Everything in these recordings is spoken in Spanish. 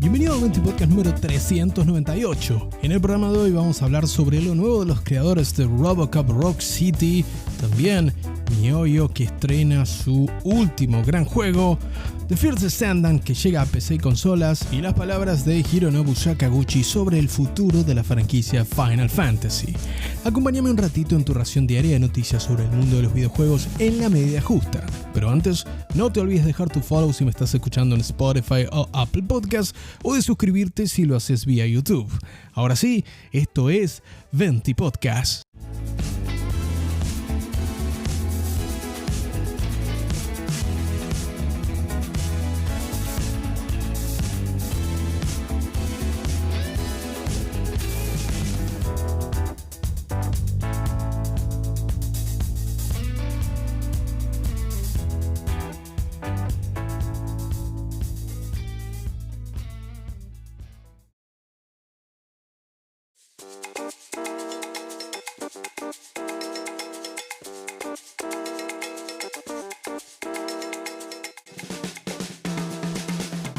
Bienvenido al Venti Podcast número 398. En el programa de hoy vamos a hablar sobre lo nuevo de los creadores de RoboCop Rogue City, también MiHoYo, que estrena su último gran juego, The First Descendant, que llega a PC y consolas, y las palabras de Hironobu Sakaguchi sobre el futuro de la franquicia Final Fantasy. Acompáñame un ratito en tu ración diaria de noticias sobre el mundo de los videojuegos en la medida justa. Pero antes, no te olvides de dejar tu follow si me estás escuchando en Spotify o Apple Podcasts, o de suscribirte si lo haces vía YouTube. Ahora sí, esto es Venti Podcast.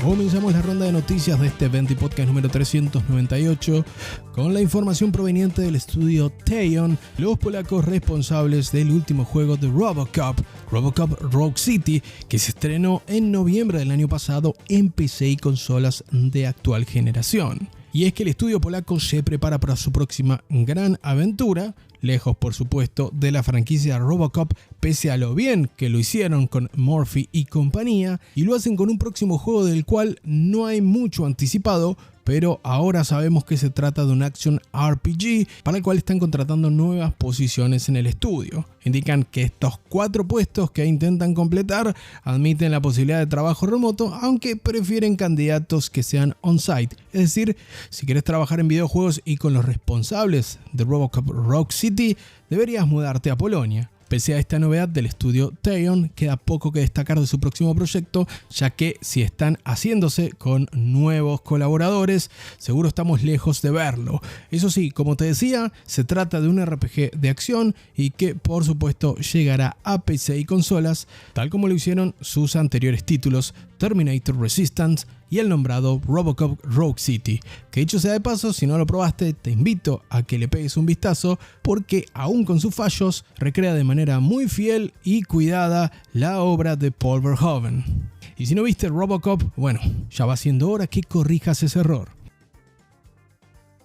Comenzamos la ronda de noticias de este Venti Podcast número 398 con la información proveniente del estudio Teyon, los polacos responsables del último juego de RoboCop Rogue City, que se estrenó en noviembre del año pasado en PC y consolas de actual generación. Y es que el estudio polaco se prepara para su próxima gran aventura, lejos por supuesto de la franquicia RoboCop, pese a lo bien que lo hicieron con Murphy y compañía, y lo hacen con un próximo juego del cual no hay mucho anticipado, pero ahora sabemos que se trata de un action RPG para el cual están contratando nuevas posiciones en el estudio. Indican que estos 4 puestos que intentan completar admiten la posibilidad de trabajo remoto, aunque prefieren candidatos que sean on-site. Es decir, si quieres trabajar en videojuegos y con los responsables de RoboCop Rogue City, deberías mudarte a Polonia. Pese a esta novedad del estudio Teyon, queda poco que destacar de su próximo proyecto, ya que si están haciéndose con nuevos colaboradores, seguro estamos lejos de verlo. Eso sí, como te decía, se trata de un RPG de acción y que por supuesto llegará a PC y consolas, tal como lo hicieron sus anteriores títulos, Terminator Resistance y el nombrado RoboCop Rogue City, que dicho sea de paso, si no lo probaste, te invito a que le pegues un vistazo, porque aún con sus fallos, recrea de manera muy fiel y cuidada la obra de Paul Verhoeven. Y si no viste RoboCop, bueno, ya va siendo hora que corrijas ese error.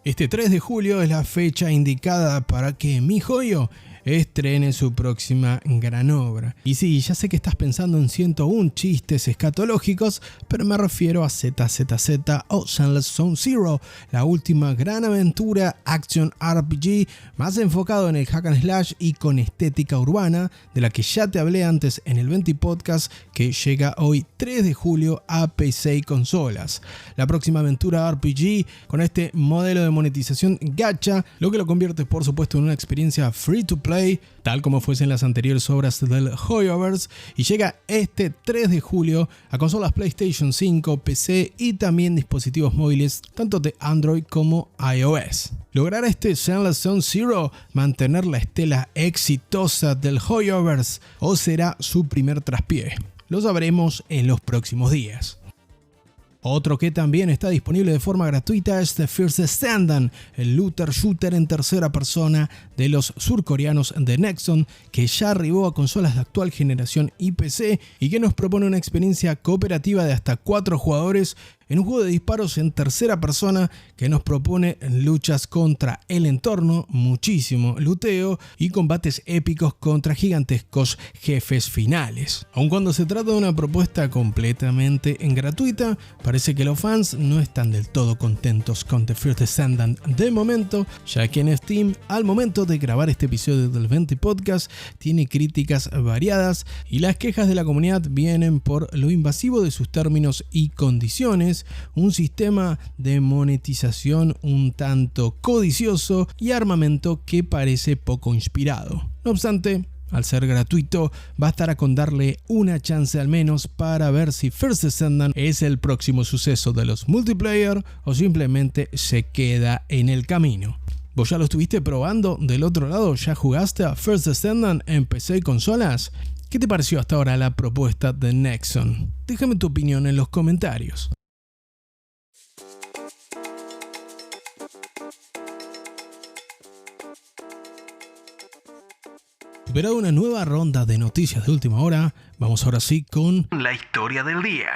Este 3 de julio es la fecha indicada para que MiHoYo estrene su próxima gran obra. Y sí, ya sé que estás pensando en 101 chistes escatológicos, pero me refiero a ZZZ o Zenless Zone Zero, la última gran aventura action RPG más enfocado en el hack and slash y con estética urbana, de la que ya te hablé antes en el Venti Podcast, que llega hoy 3 de julio a PC y consolas. La próxima aventura RPG con este modelo de monetización gacha, lo que lo convierte por supuesto en una experiencia free to play, tal como fuesen las anteriores obras del HoYoverse, y llega este 3 de julio a consolas PlayStation 5, PC y también dispositivos móviles tanto de Android como iOS. ¿Logrará este Zenless Zone Zero mantener la estela exitosa del HoYoverse o será su primer traspié? Lo sabremos en los próximos días. Otro que también está disponible de forma gratuita es The First Descendant, el looter shooter en tercera persona de los surcoreanos de Nexon, que ya arribó a consolas de actual generación y PC y que nos propone una experiencia cooperativa de hasta 4 jugadores en un juego de disparos en tercera persona que nos propone luchas contra el entorno, muchísimo luteo y combates épicos contra gigantescos jefes finales. Aun cuando se trata de una propuesta completamente gratuita, parece que los fans no están del todo contentos con The First Descendant de momento, ya que en Steam, al momento de grabar este episodio del Venti Podcast, tiene críticas variadas y las quejas de la comunidad vienen por lo invasivo de sus términos y condiciones, un sistema de monetización un tanto codicioso y armamento que parece poco inspirado. No obstante, al ser gratuito, bastará con darle una chance al menos para ver si First Descendant es el próximo suceso de los multiplayer o simplemente se queda en el camino. ¿Vos ya lo estuviste probando del otro lado? ¿Ya jugaste a First Descendant en PC y consolas? ¿Qué te pareció hasta ahora la propuesta de Nexon? Déjame tu opinión en los comentarios. Superada una nueva ronda de noticias de última hora, vamos ahora sí con la historia del día.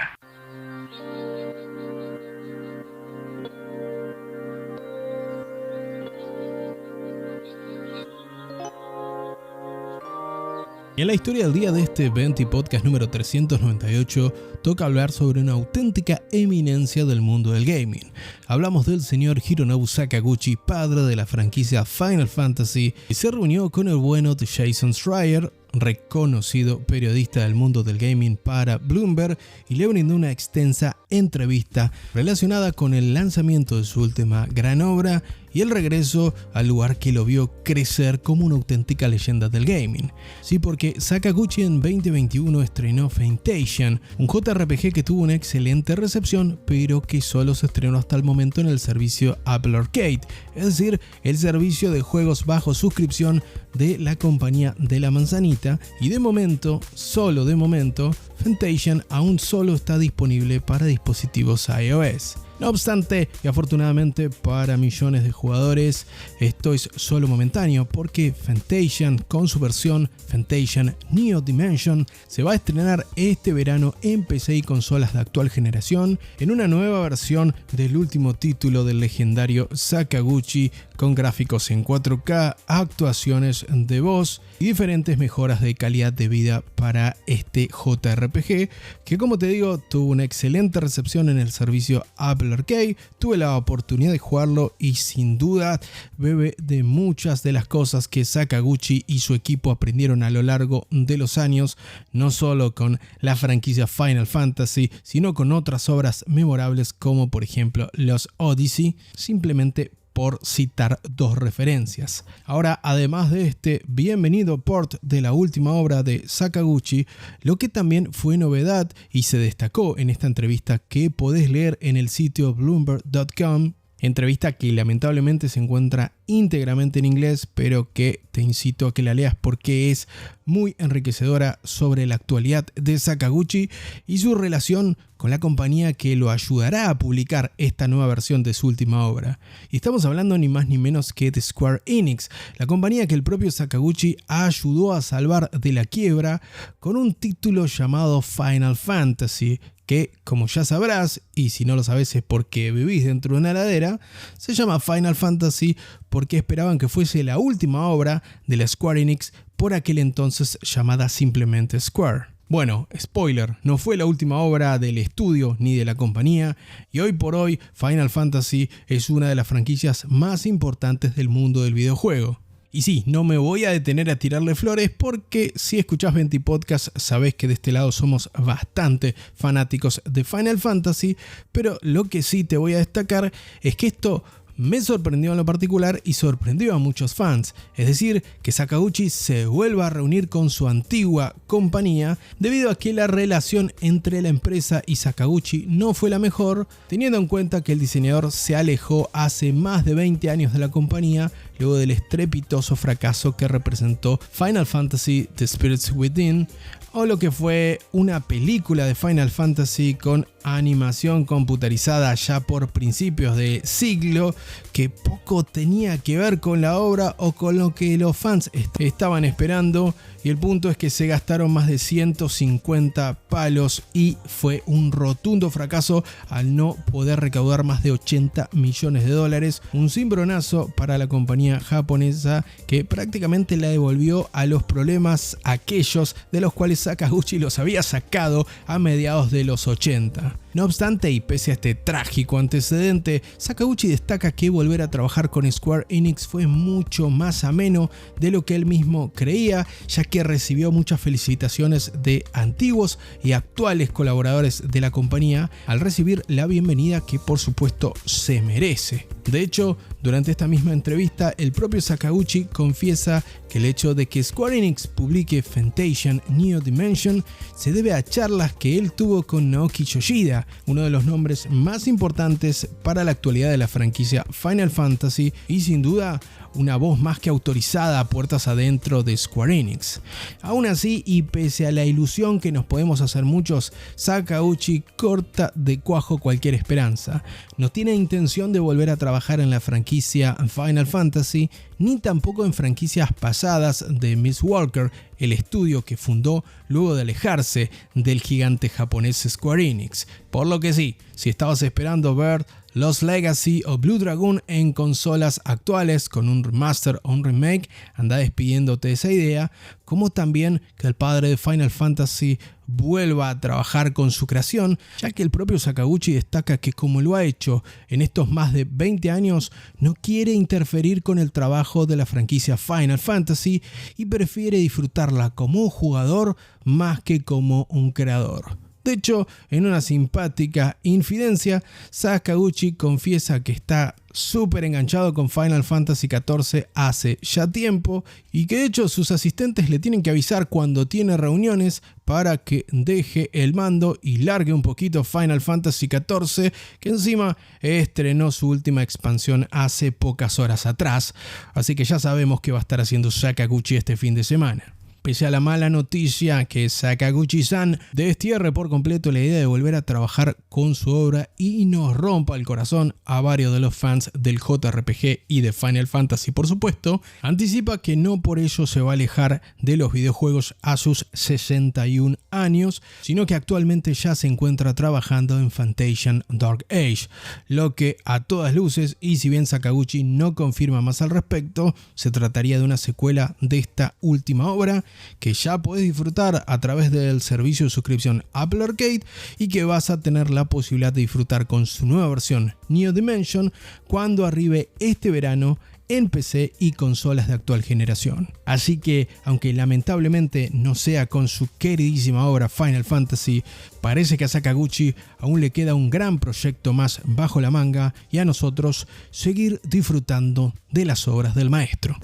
Y en la historia del día de este Venti Podcast número 398 toca hablar sobre una auténtica eminencia del mundo del gaming. Hablamos del señor Hironobu Sakaguchi, padre de la franquicia Final Fantasy, y se reunió con el bueno de Jason Schreier, reconocido periodista del mundo del gaming para Bloomberg, y le brindó una extensa entrevista relacionada con el lanzamiento de su última gran obra y el regreso al lugar que lo vio crecer como una auténtica leyenda del gaming. Sí, porque Sakaguchi en 2021 estrenó Fantasian, un JRPG que tuvo una excelente recepción, pero que solo se estrenó hasta el momento en el servicio Apple Arcade, es decir, el servicio de juegos bajo suscripción de la compañía de la manzanita, y de momento, solo de momento, Fantasian aún solo está disponible para dispositivos iOS. No obstante, y afortunadamente para millones de jugadores, esto es solo momentáneo, porque Fantasian, con su versión Fantasian Neo Dimension, se va a estrenar este verano en PC y consolas de actual generación, en una nueva versión del último título del legendario Sakaguchi, con gráficos en 4K, actuaciones de voz y diferentes mejoras de calidad de vida para este JRPG, que, como te digo, tuvo una excelente recepción en el servicio Apple Arcade. Tuve la oportunidad de jugarlo y sin duda bebe de muchas de las cosas que Sakaguchi y su equipo aprendieron a lo largo de los años, no solo con la franquicia Final Fantasy, sino con otras obras memorables como por ejemplo los Odyssey, simplemente por citar dos referencias. Ahora, además de este bienvenido port de la última obra de Sakaguchi, lo que también fue novedad y se destacó en esta entrevista que podés leer en el sitio bloomberg.com, entrevista que lamentablemente se encuentra íntegramente en inglés, pero que te incito a que la leas porque es muy enriquecedora sobre la actualidad de Sakaguchi y su relación con la compañía que lo ayudará a publicar esta nueva versión de su última obra. Y estamos hablando ni más ni menos que de Square Enix, la compañía que el propio Sakaguchi ayudó a salvar de la quiebra con un título llamado Final Fantasy, que, como ya sabrás, y si no lo sabes es porque vivís dentro de una heladera, se llama Final Fantasy porque esperaban que fuese la última obra de la Square Enix, por aquel entonces llamada simplemente Square. Bueno, spoiler, no fue la última obra del estudio ni de la compañía, y hoy por hoy Final Fantasy es una de las franquicias más importantes del mundo del videojuego. Y sí, no me voy a detener a tirarle flores porque si escuchás Venti Podcast sabés que de este lado somos bastante fanáticos de Final Fantasy, pero lo que sí te voy a destacar es que esto me sorprendió en lo particular y sorprendió a muchos fans, es decir, que Sakaguchi se vuelva a reunir con su antigua compañía debido a que la relación entre la empresa y Sakaguchi no fue la mejor, teniendo en cuenta que el diseñador se alejó hace más de 20 años de la compañía luego del estrepitoso fracaso que representó Final Fantasy The Spirits Within, o lo que fue una película de Final Fantasy con animación computarizada ya por principios de siglo, que poco tenía que ver con la obra o con lo que los fans estaban esperando, y el punto es que se gastaron más de 150 palos y fue un rotundo fracaso al no poder recaudar más de 80 millones de dólares, un cimbronazo para la compañía japonesa que prácticamente la devolvió a los problemas aquellos de los cuales Sakaguchi los había sacado a mediados de los 80. No obstante, y pese a este trágico antecedente, Sakaguchi destaca que volver a trabajar con Square Enix fue mucho más ameno de lo que él mismo creía, ya que recibió muchas felicitaciones de antiguos y actuales colaboradores de la compañía al recibir la bienvenida que por supuesto se merece. De hecho, durante esta misma entrevista, el propio Sakaguchi confiesa que el hecho de que Square Enix publique Fantasian Neo Dimension se debe a charlas que él tuvo con Naoki Yoshida, uno de los nombres más importantes para la actualidad de la franquicia Final Fantasy y sin duda una voz más que autorizada a puertas adentro de Square Enix. Aún así, y pese a la ilusión que nos podemos hacer muchos, Sakauchi corta de cuajo cualquier esperanza. No tiene intención de volver a trabajar en la franquicia Final Fantasy, ni tampoco en franquicias pasadas de Miss Walker, el estudio que fundó luego de alejarse del gigante japonés Square Enix. Por lo que sí, si estabas esperando ver Lost Legacy o Blue Dragon en consolas actuales con un remaster o un remake, anda despidiéndote de esa idea, como también que el padre de Final Fantasy vuelva a trabajar con su creación, ya que el propio Sakaguchi destaca que, como lo ha hecho en estos más de 20 años, no quiere interferir con el trabajo de la franquicia Final Fantasy y prefiere disfrutarla como un jugador más que como un creador. De hecho, en una simpática infidencia, Sakaguchi confiesa que está súper enganchado con Final Fantasy XIV hace ya tiempo y que de hecho sus asistentes le tienen que avisar cuando tiene reuniones para que deje el mando y largue un poquito Final Fantasy XIV, que encima estrenó su última expansión hace pocas horas atrás, así que ya sabemos qué va a estar haciendo Sakaguchi este fin de semana. Pese a la mala noticia que Sakaguchi-san destierre por completo la idea de volver a trabajar con su obra y nos rompa el corazón a varios de los fans del JRPG y de Final Fantasy, por supuesto, anticipa que no por ello se va a alejar de los videojuegos a sus 61 años, sino que actualmente ya se encuentra trabajando en Fantasian Dark Age, lo que a todas luces, y si bien Sakaguchi no confirma más al respecto, se trataría de una secuela de esta última obra que ya puedes disfrutar a través del servicio de suscripción Apple Arcade y que vas a tener la posibilidad de disfrutar con su nueva versión Neo Dimension cuando arribe este verano en PC y consolas de actual generación. Así que, aunque lamentablemente no sea con su queridísima obra Final Fantasy, parece que a Sakaguchi aún le queda un gran proyecto más bajo la manga y a nosotros seguir disfrutando de las obras del maestro.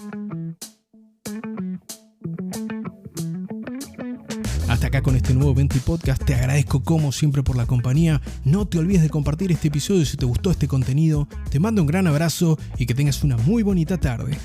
Hasta acá con este nuevo Venti Podcast, te agradezco como siempre por la compañía. No te olvides de compartir este episodio si te gustó este contenido. Te mando un gran abrazo y que tengas una muy bonita tarde.